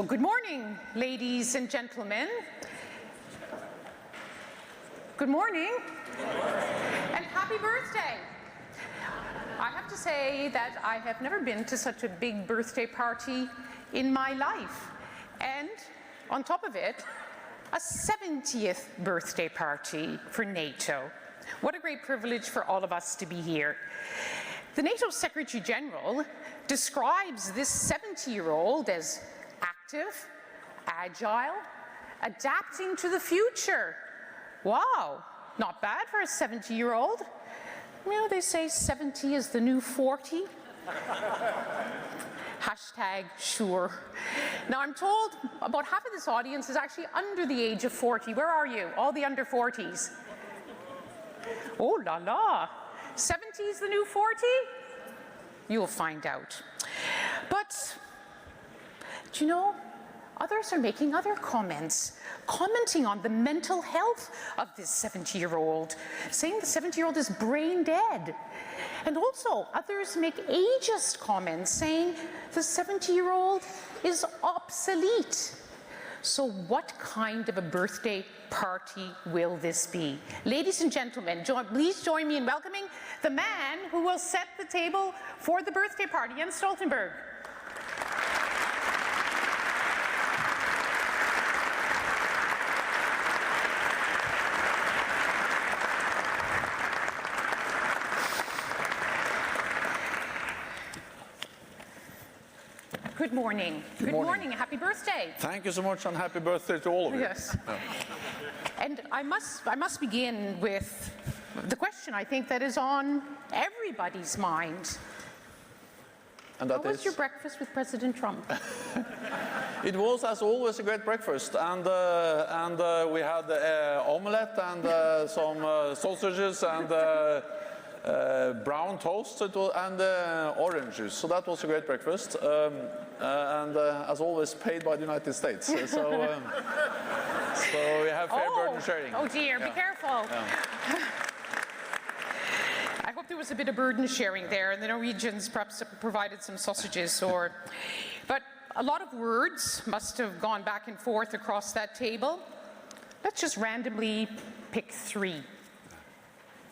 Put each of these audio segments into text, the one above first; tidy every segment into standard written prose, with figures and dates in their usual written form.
Well, good morning, ladies and gentlemen. Good morning. And happy birthday. I have to say that I have never been to such a big birthday party in my life. And on top of it, a 70th birthday party for NATO. What a great privilege for all of us to be here. The NATO Secretary General describes this 70-year-old as active, agile, adapting to the future. Wow, not bad for a 70-year-old. You know, they say 70 is the new 40. Hashtag sure. Now, I'm told about half of this audience is actually under the age of 40. Where are you? All the under 40s. Oh la la. 70 is the new 40? You'll find out. But, do you know, others are making other comments, commenting on the mental health of this 70-year-old, saying the 70-year-old is brain dead. And also, others make ageist comments, saying the 70-year-old is obsolete. So what kind of a birthday party will this be? Ladies and gentlemen, please join me in welcoming the man who will set the table for the birthday party, Jens Stoltenberg. Good morning. Good morning. Happy birthday. Thank you so much, and happy birthday to all of you. Yes. And I must begin with the question I think that is on everybody's mind. And that How was your breakfast with President Trump? It was, as always, a great breakfast, and we had omelette and some sausages and brown toast and orange juice. So that was a great breakfast, and as always, paid by the United States. So we have fair burden sharing. Oh dear, yeah. Be careful. Yeah. I hope there was a bit of burden sharing there, and the Norwegians perhaps provided some sausages but a lot of words must have gone back and forth across that table. Let's just randomly pick three.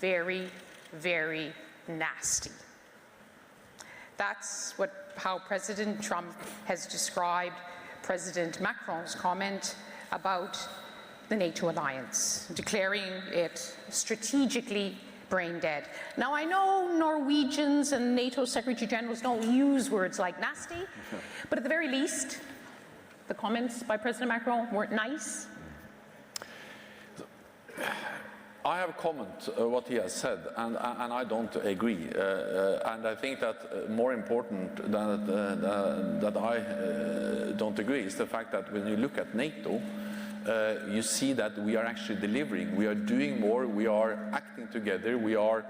Very, very nasty. That's how President Trump has described President Macron's comment about the NATO alliance, declaring it strategically brain dead. Now, I know Norwegians and NATO Secretary Generals don't use words like nasty, but at the very least, the comments by President Macron weren't nice. I have comment what he has said, and I don't agree. And I think that more important than that I don't agree is the fact that when you look at NATO, you see that we are actually delivering. We are doing more. We are acting together. We are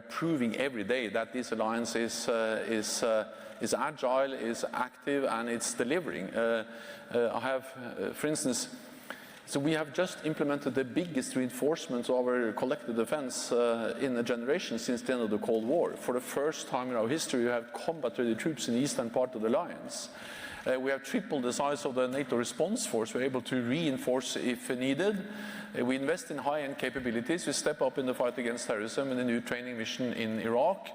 proving every day that this alliance is agile, is active, and it's delivering. I have, for instance. So we have just implemented the biggest reinforcement of our collective defense in a generation since the end of the Cold War. For the first time in our history, we have combat-ready troops in the eastern part of the alliance. We have tripled the size of the NATO response force. We're able to reinforce if needed. We invest in high-end capabilities. We step up in the fight against terrorism in the new training mission in Iraq.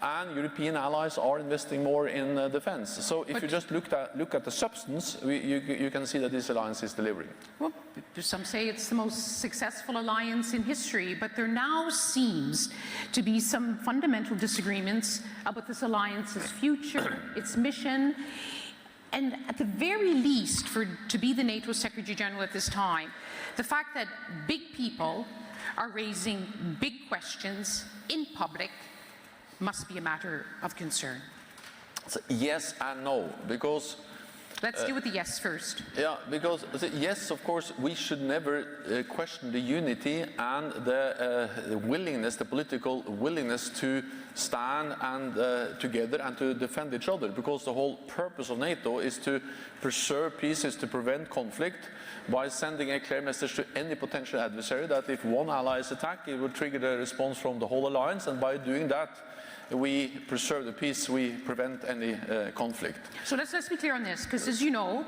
And European allies are investing more in defense. So if you just look at the substance, you can see that this alliance is delivering. Well, some say it's the most successful alliance in history, but there now seems to be some fundamental disagreements about this alliance's future, its mission, and at the very least, to be the NATO Secretary General at this time, the fact that big people are raising big questions in public must be a matter of concern. So yes and no, because let's deal with the yes first. Yeah, because yes, of course, we should never question the unity and the willingness, the political willingness to stand and together and to defend each other, because the whole purpose of NATO is to preserve peace, is to prevent conflict by sending a clear message to any potential adversary that if one ally is attacked, it will trigger the response from the whole alliance, and by doing that, we preserve the peace, we prevent any conflict. So let's be clear on this, because as you know,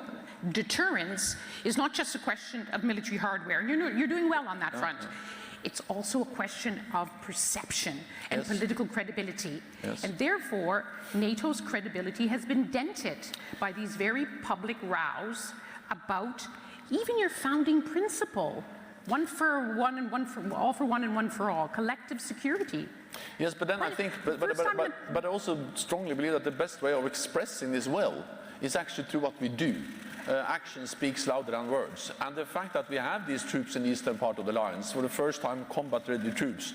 deterrence is not just a question of military hardware. You're doing well on that front. It's also a question of perception and political credibility. And therefore, NATO's credibility has been dented by these very public rows about even your founding principle, one for one and one for all, for one and one for all, collective security. Yes, but then I think, but I also strongly believe that the best way of expressing this well is actually through what we do. Action speaks louder than words. And the fact that we have these troops in the eastern part of the alliance, for the first time combat-ready troops,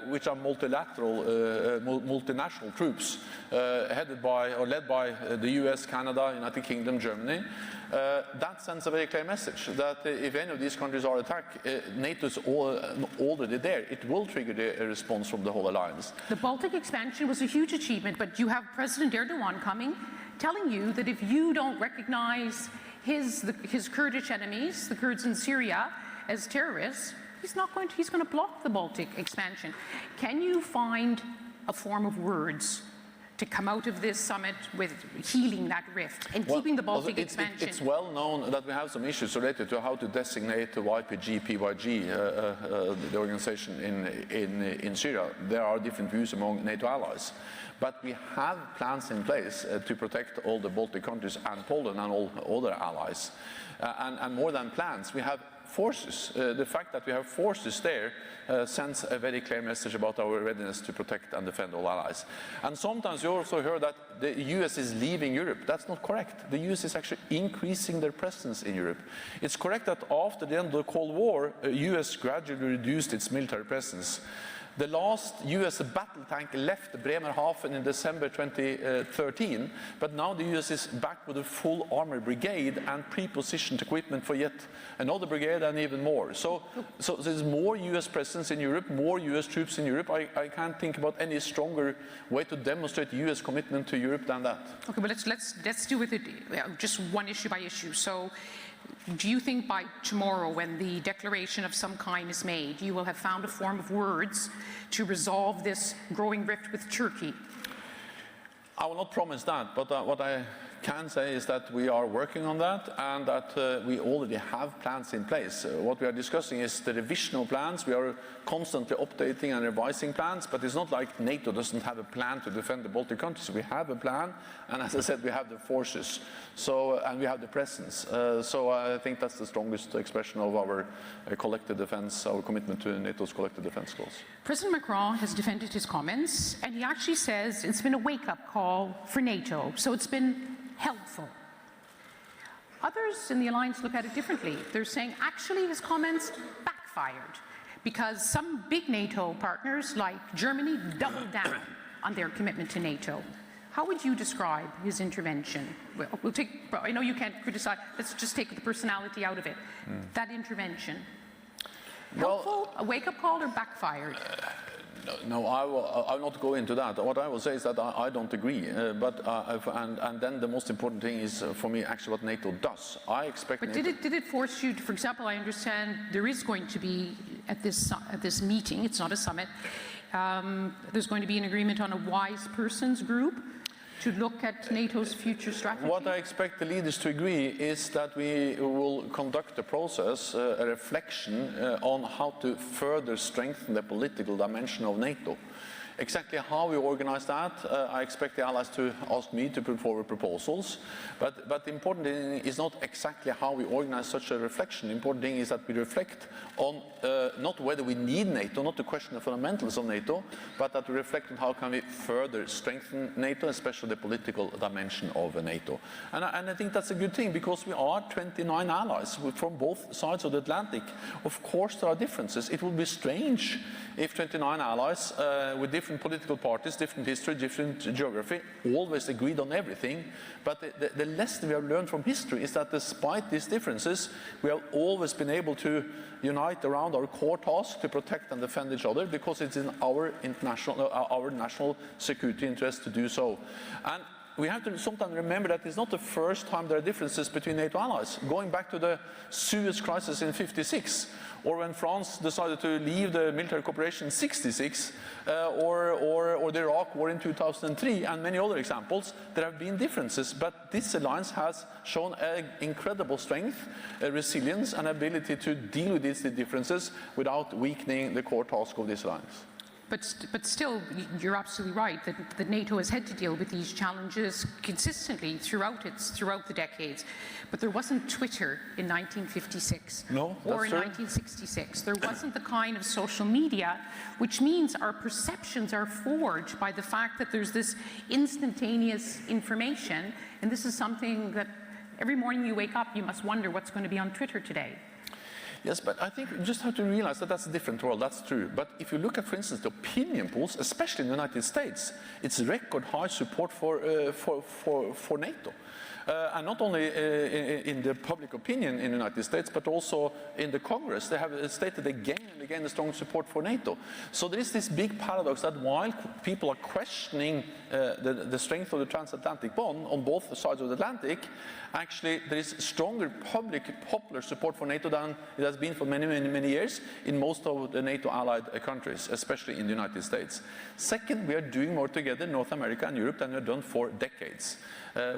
which are multilateral, multinational troops, headed by or led by the US, Canada, United Kingdom, Germany, that sends a very clear message that if any of these countries are attacked, NATO is already there. It will trigger the response from the whole alliance. The Baltic expansion was a huge achievement, but you have President Erdogan coming, telling you that if you don't recognize his Kurdish enemies, the Kurds in Syria, as terrorists, he's going to block the Baltic expansion. Can you find a form of words to come out of this summit with healing that rift and keeping the Baltic expansion? It's well known that we have some issues related to how to designate the YPG, PYG, the organization in Syria. There are different views among NATO allies. But we have plans in place to protect all the Baltic countries and Poland and all other allies. And more than plans, we have forces. The fact that we have forces there sends a very clear message about our readiness to protect and defend all allies. And sometimes you also hear that the US is leaving Europe. That's not correct. The US is actually increasing their presence in Europe. It's correct that after the end of the Cold War, US gradually reduced its military presence. The last US battle tank left Bremerhaven in December 2013, but now the US is back with a full armored brigade and pre-positioned equipment for yet another brigade and even more. So there's more US presence in Europe, more US troops in Europe. I can't think about any stronger way to demonstrate US commitment to Europe than that. Okay, but let's do with it just one issue by issue. So, do you think by tomorrow, when the declaration of some kind is made, you will have found a form of words to resolve this growing rift with Turkey? I will not promise that, but what I can say is that we are working on that and that we already have plans in place. What we are discussing is the revision of plans. We are constantly updating and revising plans, but it's not like NATO doesn't have a plan to defend the Baltic countries. We have a plan, and as I said, we have the forces, and we have the presence. So I think that's the strongest expression of our collective defense, our commitment to NATO's collective defense goals. President Macron has defended his comments, and he actually says it's been a wake-up call for NATO, so it's been helpful. Others in the alliance look at it differently. They're saying actually his comments backfired because some big NATO partners like Germany doubled down on their commitment to NATO. How would you describe his intervention? We'll take, I know you can't criticize, let's just take the personality out of it. That intervention, helpful, a wake-up call, or backfired? No, I will not go into that. What I will say is that I don't agree. And then the most important thing is for me actually what NATO does. I expect. But did it force you to, for example, I understand there is going to be at this meeting. It's not a summit. There's going to be an agreement on a wise persons group to look at NATO's future strategy? What I expect the leaders to agree is that we will conduct a process, a reflection on how to further strengthen the political dimension of NATO. Exactly how we organize that, I expect the allies to ask me to put forward proposals. But the important thing is not exactly how we organize such a reflection. The important thing is that we reflect on not whether we need NATO, not the question of fundamentals of NATO, but that we reflect on how can we further strengthen NATO, especially the political dimension of NATO. And I think that's a good thing, because we are 29 allies from both sides of the Atlantic. Of course there are differences. It would be strange if 29 allies with different political parties, different history, different geography, always agreed on everything. But the lesson we have learned from history is that despite these differences, we have always been able to unite around our core task to protect and defend each other, because it's in our national security interest to do so. And we have to sometimes remember that it's not the first time there are differences between NATO allies. Going back to the Suez crisis in '56, or when France decided to leave the military cooperation in '66, or the Iraq war in 2003, and many other examples, there have been differences. But this alliance has shown incredible strength, resilience, and ability to deal with these differences without weakening the core task of this alliance. But still, you're absolutely right that NATO has had to deal with these challenges consistently throughout the decades. But there wasn't Twitter in 1956 or in 1966. There wasn't the kind of social media, which means our perceptions are forged by the fact that there's this instantaneous information, and this is something that every morning you wake up, you must wonder what's going to be on Twitter today. Yes, but I think you just have to realize that that's a different world, that's true. But if you look at, for instance, the opinion polls, especially in the United States, it's record high support for NATO. And not only in the public opinion in the United States, but also in the Congress. They have stated again and again the strong support for NATO. So there is this big paradox that while people are questioning the strength of the transatlantic bond on both sides of the Atlantic, actually there is stronger popular support for NATO than it has been for many years in most of the NATO allied countries, especially in the United States. Second, we are doing more together in North America and Europe than we have done for decades,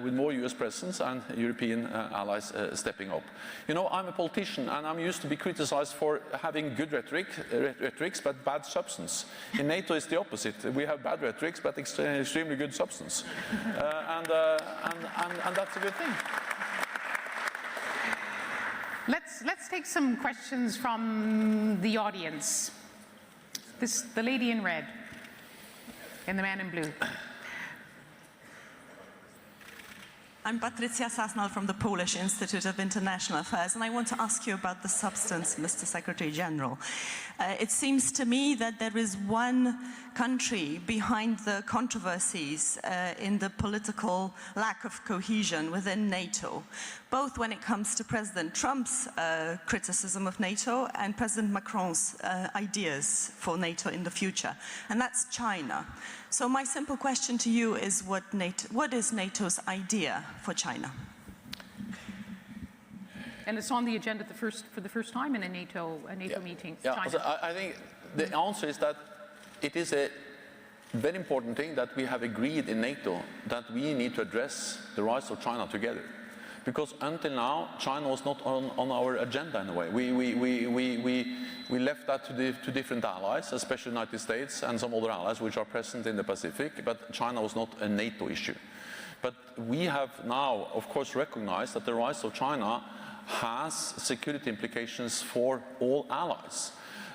with more US presence and European allies stepping up. You know, I'm a politician and I'm used to be criticized for having good rhetorics but bad substance. In NATO it's the opposite. We have bad rhetorics but extremely good substance. And that's a good thing. Let's take some questions from the audience. The lady in red and the man in blue. I'm Patricia Sasnal from the Polish Institute of International Affairs, and I want to ask you about the substance, Mr. Secretary General. It seems to me that there is one country behind the controversies in the political lack of cohesion within NATO, both when it comes to President Trump's criticism of NATO and President Macron's ideas for NATO in the future, and that's China. So my simple question to you is what is NATO's idea for China? And it's on the agenda for the first time in a NATO meeting. Yeah, China. so I think the answer is that it is a very important thing that we have agreed in NATO that we need to address the rise of China together. Because until now, China was not on our agenda in a way. We left that to different allies, especially the United States and some other allies which are present in the Pacific, but China was not a NATO issue. But we have now, of course, recognized that the rise of China has security implications for all allies.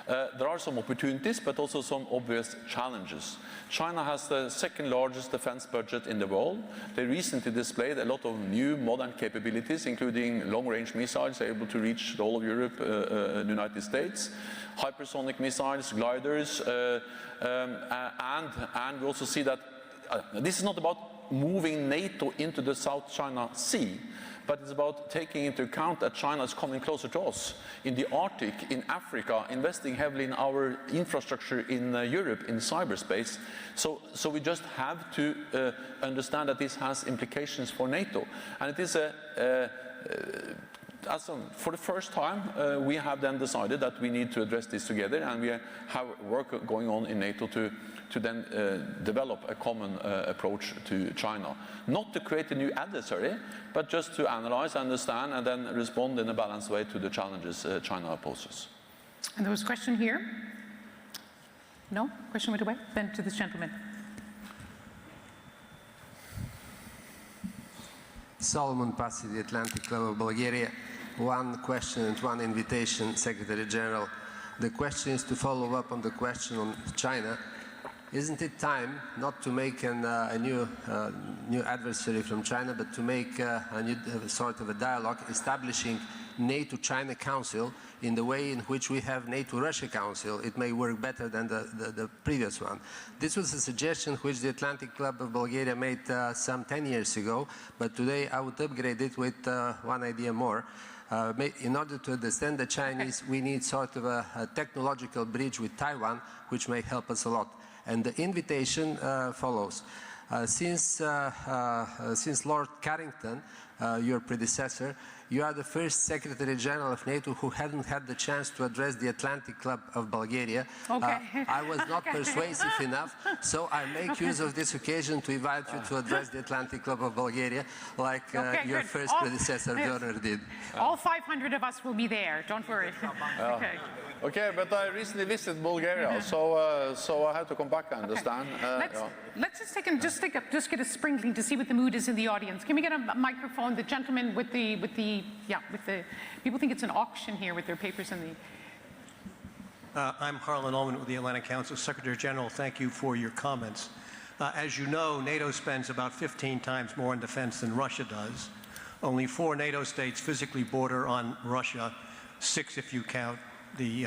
There are some opportunities, but also some obvious challenges. China has the second largest defense budget in the world. They recently displayed a lot of new modern capabilities, including long-range missiles able to reach the whole of Europe, the United States, hypersonic missiles, gliders, and we also see that this is not about moving NATO into the South China Sea, but it's about taking into account that China is coming closer to us in the Arctic, in Africa, investing heavily in our infrastructure in Europe, in cyberspace. So we just have to understand that this has implications for NATO. And it is for the first time, we have then decided that we need to address this together, and we have work going on in NATO to then develop a common approach to China. Not to create a new adversary, but just to analyze, understand, and then respond in a balanced way to the challenges China poses. And there was a question here. No? Question went away? Then to this gentleman. Solomon Pasi, the Atlantic Club of Bulgaria. One question and one invitation, Secretary General. The question is to follow up on the question on China. Isn't it time not to make a new adversary from China, but to make a new sort of a dialogue, establishing NATO-China Council in the way in which we have NATO-Russia Council? It may work better than the previous one. This was a suggestion which the Atlantic Club of Bulgaria made some 10 years ago, but today I would upgrade it with one idea more. In order to understand the Chinese, we need sort of a technological bridge with Taiwan, which may help us a lot. And the invitation follows. Since Lord Carrington, your predecessor, you are the first Secretary General of NATO who hadn't had the chance to address the Atlantic Club of Bulgaria. Okay. I was not persuasive enough, so I make use of this occasion to invite you to address the Atlantic Club of Bulgaria, like your first predecessor, Werner, did. All 500 of us will be there, don't worry. Okay. Okay, but I recently visited Bulgaria, so I have to come back, I understand. Let's just get a sprinkling to see what the mood is in the audience. Can we get a microphone? The gentleman with the people think it's an auction here with their papers in the. I'm Harlan Ullman with the Atlantic Council. Secretary General, thank you for your comments. As you know, NATO spends about 15 times more on defense than Russia does. Only 4 NATO states physically border on Russia, 6 if you count the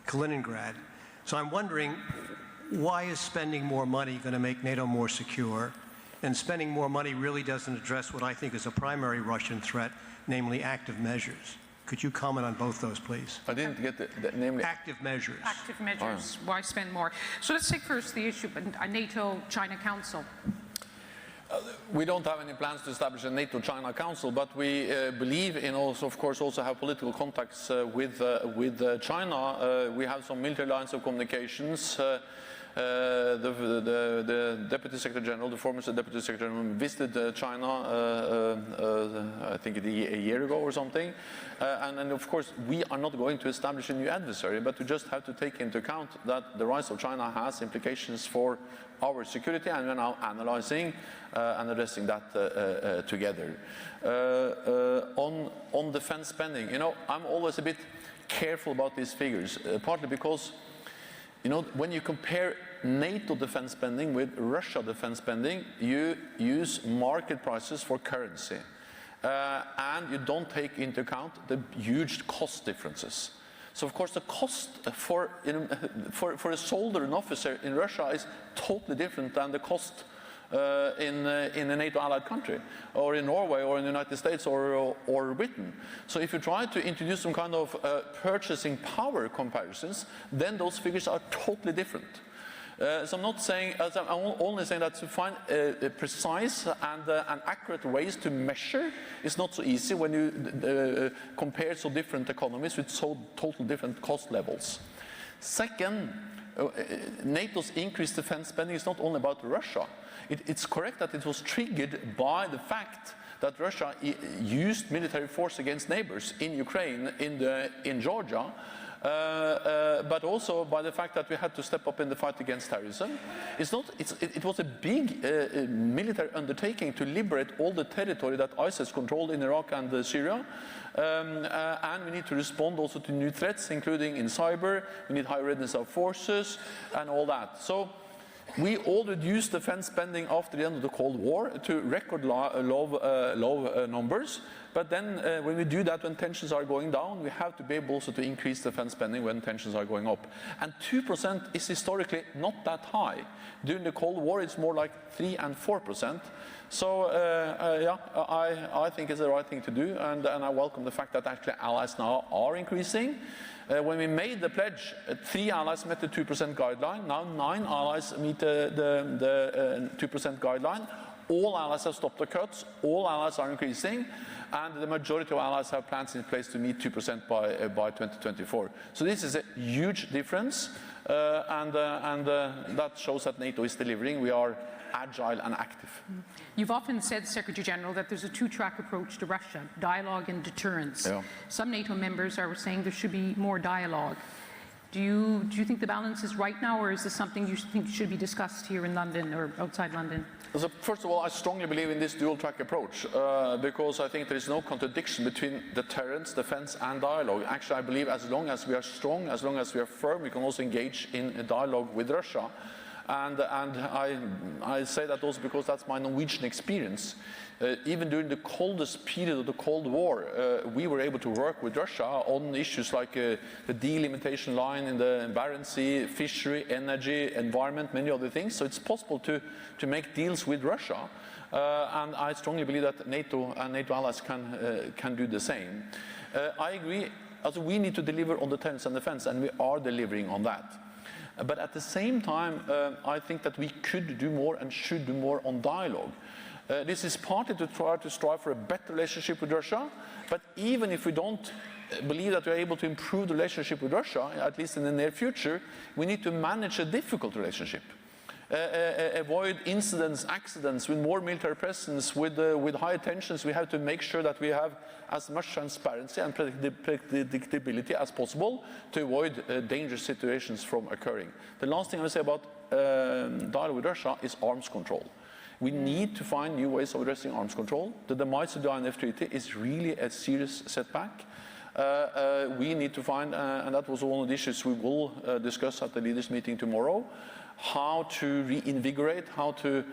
Kaliningrad. So I'm wondering, why is spending more money going to make NATO more secure? And spending more money really doesn't address what I think is a primary Russian threat, namely active measures. Could you comment on both those, please? I didn't get the namely active measures. Active measures. Why spend more? So let's take first the issue of a NATO-China Council. We don't have any plans to establish a NATO-China Council, but we believe in also, of course, also have political contacts with China. We have some military lines of communications. The Deputy Secretary General, the former Deputy Secretary General, visited China, I think a year ago or something. And of course, we are not going to establish a new adversary, but we just have to take into account that the rise of China has implications for our security, and we're now analyzing and addressing that together. On defense spending, you know, I'm always a bit careful about these figures, partly because, you know, when you compare NATO defense spending with Russia defense spending, you use market prices for currency. And you don't take into account the huge cost differences. So of course the cost for a soldier and officer in Russia is totally different than the cost in a NATO allied country, or in Norway, or in the United States, or Britain. So if you try to introduce some kind of purchasing power comparisons, then those figures are totally different. So I'm not saying, I'm only saying that to find precise and accurate ways to measure is not so easy when you compare so different economies with so totally different cost levels. Second, NATO's increased defense spending is not only about Russia. It's correct that it was triggered by the fact that Russia used military force against neighbors in Ukraine, in Georgia, but also by the fact that we had to step up in the fight against terrorism. It was a big military undertaking to liberate all the territory that ISIS controlled in Iraq and Syria. And we need to respond also to new threats, including in cyber. We need high readiness of forces and all that. So we all reduced defense spending after the end of the Cold War to record low numbers. But then when we do that when tensions are going down, we have to be able also to increase defense spending when tensions are going up. And 2% is historically not that high. During the Cold War, it's more like 3 and 4%. So yeah, I think it's the right thing to do, and I welcome the fact that actually allies now are increasing. When we made the pledge, 3 allies met the 2% guideline. Now 9 allies meet the 2% guideline. All allies have stopped the cuts. All allies are increasing. And the majority of allies have plans in place to meet 2% by 2024. So this is a huge difference. And that shows that NATO is delivering. We are agile and active. You've often said, Secretary General, that there's a 2-track approach to Russia, dialogue and deterrence. Yeah. Some NATO members are saying there should be more dialogue. Do you think the balance is right now, or is this something you think should be discussed here in London or outside London? So first of all, I strongly believe in this dual-track approach because I think there is no contradiction between deterrence, defense, and dialogue. Actually, I believe as long as we are strong, as long as we are firm, we can also engage in a dialogue with Russia. And I say that also because that's my Norwegian experience. Even during the coldest period of the Cold War, we were able to work with Russia on issues like the delimitation line in the Barents Sea, fishery, energy, environment, many other things. So it's possible to make deals with Russia. And I strongly believe that NATO and NATO allies can do the same. I agree. Also, we need to deliver on deterrence and defense, and we are delivering on that. But at the same time, I think that we could do more and should do more on dialogue. This is partly to try to strive for a better relationship with Russia, but even if we don't believe that we are able to improve the relationship with Russia, at least in the near future, we need to manage a difficult relationship. Avoid incidents, accidents, with more military presence, with high tensions. We have to make sure that we have as much transparency and predictability as possible to avoid dangerous situations from occurring. The last thing I will say about dialogue with Russia is arms control. We need to find new ways of addressing arms control. The demise of the INF Treaty is really a serious setback. We need to find, and that was one of the issues we will discuss at the leaders' meeting tomorrow, how to reinvigorate, how to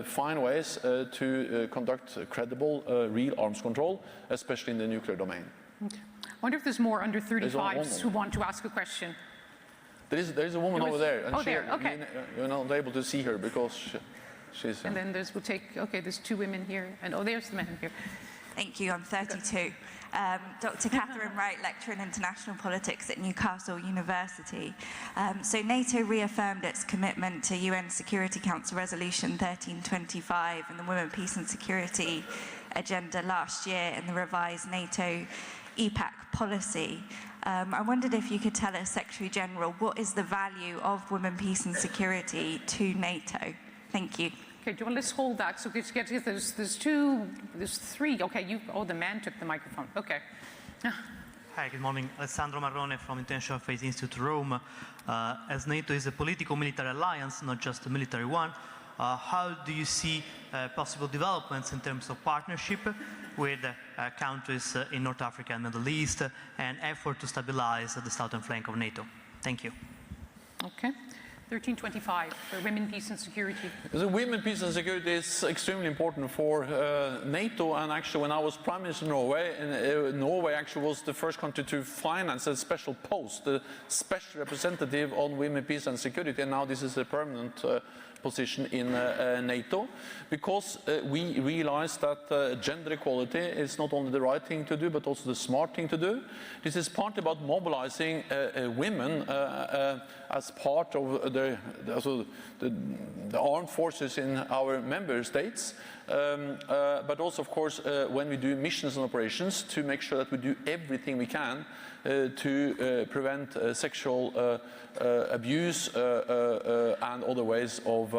find ways to conduct credible, real arms control, especially in the nuclear domain. Okay. I wonder if there's more under 35s who want to ask a question. There is a woman over there. And there, okay. You're not able to see her because she's... And then there's two women here, and there's the man here. Thank you, I'm 32. Dr. Catherine Wright, lecturer in international politics at Newcastle University. So NATO reaffirmed its commitment to UN Security Council Resolution 1325 and the Women, Peace and Security agenda last year in the revised NATO EPAC policy. I wondered if you could tell us, Secretary General, what is the value of women, peace and security to NATO? Thank you. Okay, do you want to hold that? So there's three. Okay, the man took the microphone. Okay. Hi, good morning. Alessandro Marrone from International Affairs Institute, Rome. As NATO is a political-military alliance, not just a military one, how do you see possible developments in terms of partnership with countries in North Africa and Middle East and effort to stabilize the southern flank of NATO? Thank you. Okay. 1325 for women, peace and security. The women, peace and security is extremely important for NATO, and actually when I was Prime Minister of Norway, Norway actually was the first country to finance a special post, the special representative on women, peace and security, and now this is a permanent position in NATO, because we realize that gender equality is not only the right thing to do, but also the smart thing to do. This is partly about mobilizing women as part of the armed forces in our member states, but also, of course, when we do missions and operations, to make sure that we do everything we can to prevent sexual abuse and other ways of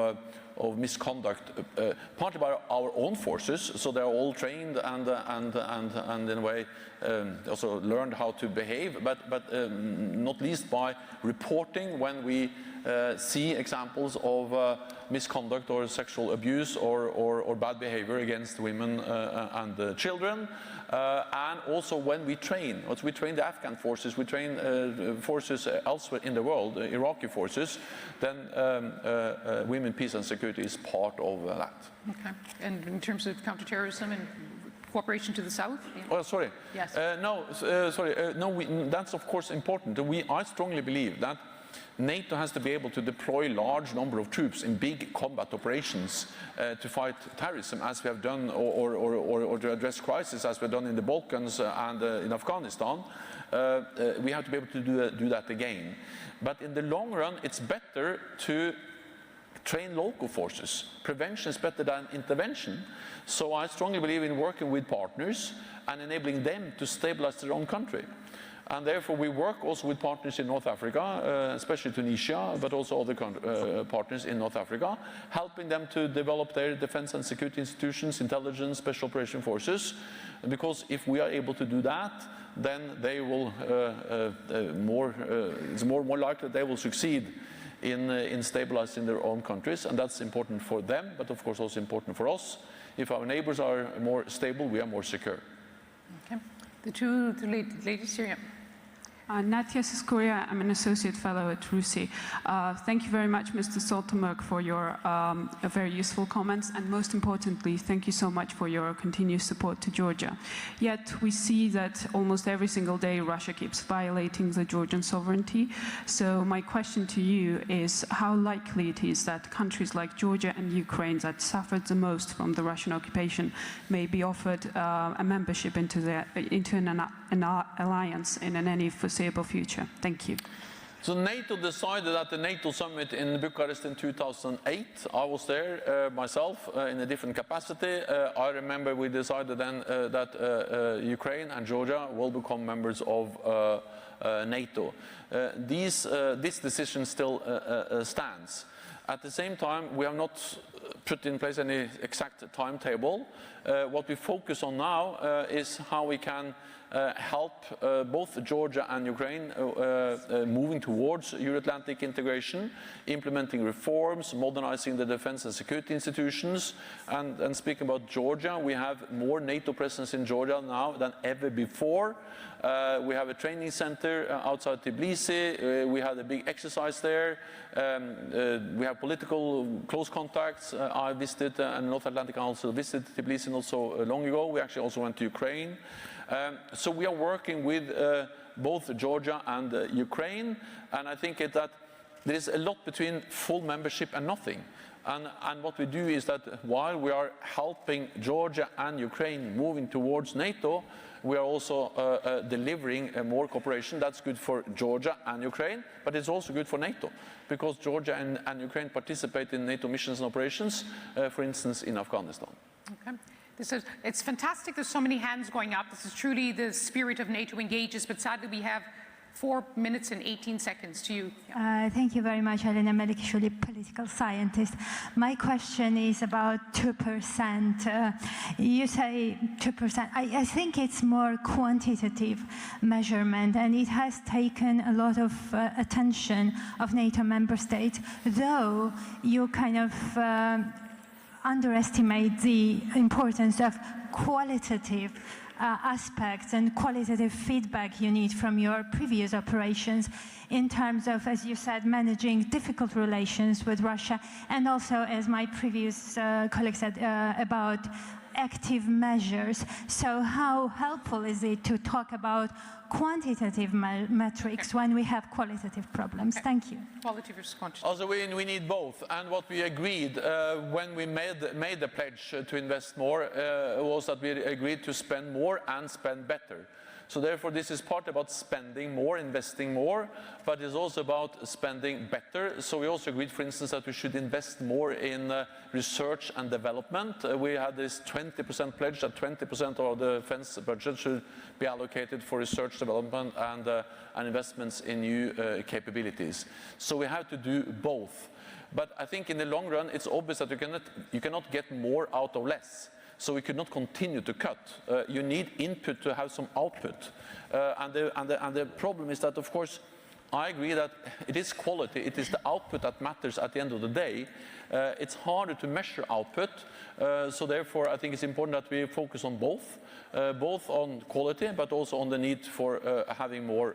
misconduct, partly by our own forces, so they're all trained and in a way also learned how to behave, but not least by reporting when we see examples of misconduct or sexual abuse or bad behavior against women and children. And also when we train the Afghan forces, we train forces elsewhere in the world, Iraqi forces, then women, peace and security is part of that. Okay. And in terms of counterterrorism and cooperation to the south? Yeah. Oh, sorry. Yes. That's of course important. I strongly believe that NATO has to be able to deploy large number of troops in big combat operations to fight terrorism, as we have done, or to address crisis, as we have done in the Balkans and in Afghanistan. We have to be able to do that again. But in the long run, it's better to train local forces. Prevention is better than intervention. So I strongly believe in working with partners and enabling them to stabilize their own country. And therefore we work also with partners in North Africa, especially Tunisia, but also other partners in North Africa, helping them to develop their defense and security institutions, intelligence, special operation forces. Because if we are able to do that, then they will it's more likely they will succeed in stabilizing their own countries, and that's important for them, but of course also important for us. If our neighbors are more stable, we are more secure. Okay. The ladies here. Natia Siskoria, I'm an associate fellow at RUSI. Thank you very much, Mr. Stoltenberg, for your very useful comments, and most importantly, thank you so much for your continuous support to Georgia. Yet we see that almost every single day Russia keeps violating the Georgian sovereignty. So my question to you is how likely it is that countries like Georgia and Ukraine that suffered the most from the Russian occupation may be offered a membership into an alliance in any foreseeable future? Thank you. So NATO decided at the NATO summit in Bucharest in 2008. I was there myself in a different capacity. I remember we decided then that Ukraine and Georgia will become members of NATO. This decision still stands. At the same time, we have not put in place any exact timetable. What we focus on now is how we can help both Georgia and Ukraine moving towards Euro-Atlantic integration, implementing reforms, modernizing the defense and security institutions. And speaking about Georgia, we have more NATO presence in Georgia now than ever before. We have a training center outside Tbilisi. We had a big exercise there. We have political close contacts. I visited, and North Atlantic Council visited Tbilisi not so long ago. We actually also went to Ukraine. So we are working with both Georgia and Ukraine, and I think that there is a lot between full membership and nothing. And what we do is that while we are helping Georgia and Ukraine moving towards NATO, we are also delivering more cooperation. That's good for Georgia and Ukraine, but it's also good for NATO, because Georgia and Ukraine participate in NATO missions and operations, for instance, in Afghanistan. Okay. It's fantastic there's so many hands going up. This is truly the spirit of NATO Engages, but sadly we have 4 minutes and 18 seconds to you. Thank you very much, Elena Melikishvili, political scientist. My question is about 2%. You say 2%. I think it's more quantitative measurement, and it has taken a lot of attention of NATO member states, though you kind of underestimate the importance of qualitative aspects and qualitative feedback you need from your previous operations in terms of, as you said, managing difficult relations with Russia, and also, as my previous colleague said, about active measures. So how helpful is it to talk about quantitative metrics when we have qualitative problems? Okay. Thank you. Qualitative versus quantitative. Also, we need both. And what we agreed when we made the pledge to invest more was that we agreed to spend more and spend better. So therefore, this is part about spending more, investing more, but it's also about spending better. So we also agreed, for instance, that we should invest more in research and development. We had this 20% pledge that 20% of the defense budget should be allocated for research, development, and investments in new capabilities. So we have to do both. But I think in the long run, it's obvious that you cannot get more out of less. So we could not continue to cut. You need input to have some output. And the problem is that, of course, I agree that it is quality, it is the output that matters at the end of the day. It's harder to measure output, so therefore I think it's important that we focus on both on quality, but also on the need for having more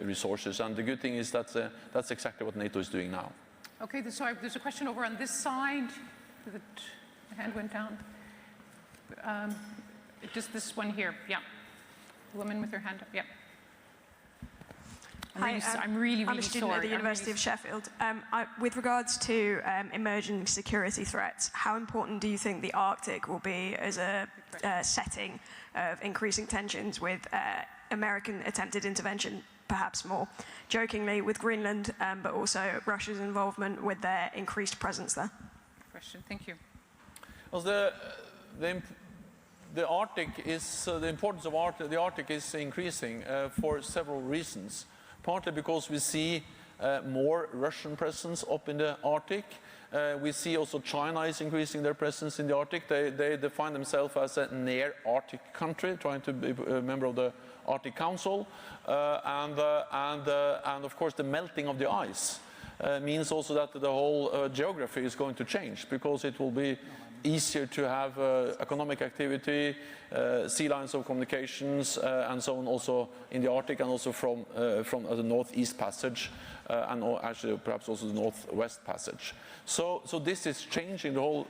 resources. And the good thing is that that's exactly what NATO is doing now. Okay, there's a question over on this side. The hand went down. Just this one here, yeah. The woman with her hand up, yeah. I'm really I'm a student sorry. at the University of Sheffield. With regards to emerging security threats, how important do you think the Arctic will be as a setting of increasing tensions with American attempted intervention, perhaps more jokingly with Greenland, but also Russia's involvement with their increased presence there? Question, thank you. Well, the Arctic is the importance of the Arctic is increasing for several reasons. Partly because we see more Russian presence up in the Arctic. We see also China is increasing their presence in the Arctic. They define themselves as a near-Arctic country, trying to be a member of the Arctic Council, and of course the melting of the ice means also that the whole geography is going to change, because it will be easier to have economic activity, sea lines of communications, and so on, also in the Arctic, and also from the Northeast Passage, and actually perhaps also the Northwest Passage. So this is changing the whole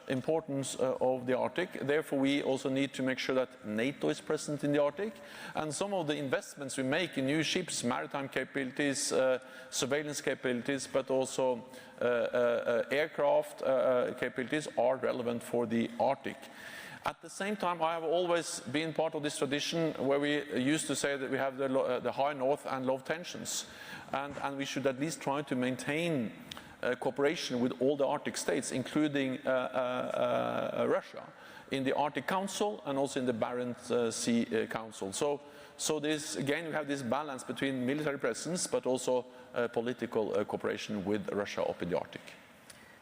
importance of the Arctic. Therefore, we also need to make sure that NATO is present in the Arctic. And some of the investments we make in new ships, maritime capabilities, surveillance capabilities, but also aircraft capabilities are relevant for the Arctic. At the same time, I have always been part of this tradition where we used to say that we have the high north and low tensions, and we should at least try to maintain cooperation with all the Arctic states, including Russia, in the Arctic Council and also in the Barents Sea Council. So this, again, we have this balance between military presence but also political cooperation with Russia up in the Arctic.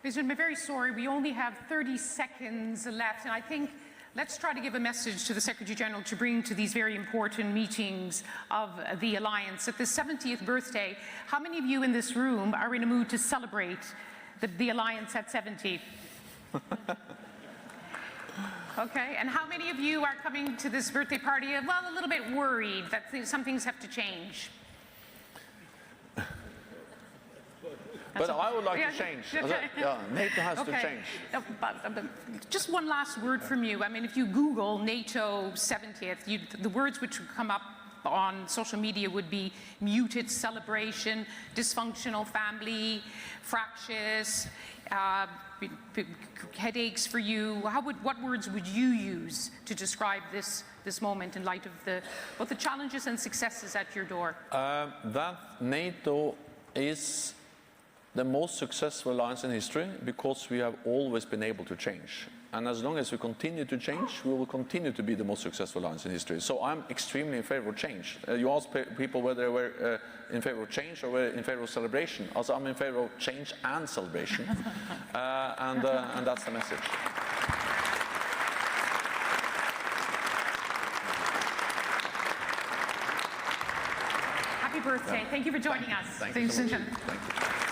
Listen, I'm very sorry, we only have 30 seconds left, and I think let's try to give a message to the Secretary General to bring to these very important meetings of the Alliance. At the 70th birthday, how many of you in this room are in a mood to celebrate the Alliance at 70? Okay, and how many of you are coming to this birthday party, well, a little bit worried that some things have to change? But I would like to change. Yeah, NATO has to change. Just one last word from you. I mean, if you Google NATO 70th, the words which would come up on social media would be muted celebration, dysfunctional family, fractious, headaches for you. What words would you use to describe this moment in light of both the challenges and successes at your door? That NATO is the most successful alliance in history because we have always been able to change. And as long as we continue to change, we will continue to be the most successful alliance in history. So I'm extremely in favor of change. You ask people whether they were in favor of change or were in favor of celebration. Also, I'm in favor of change and celebration. And that's the message. Happy birthday. Thank you for joining us. Thank you so much. Thank you.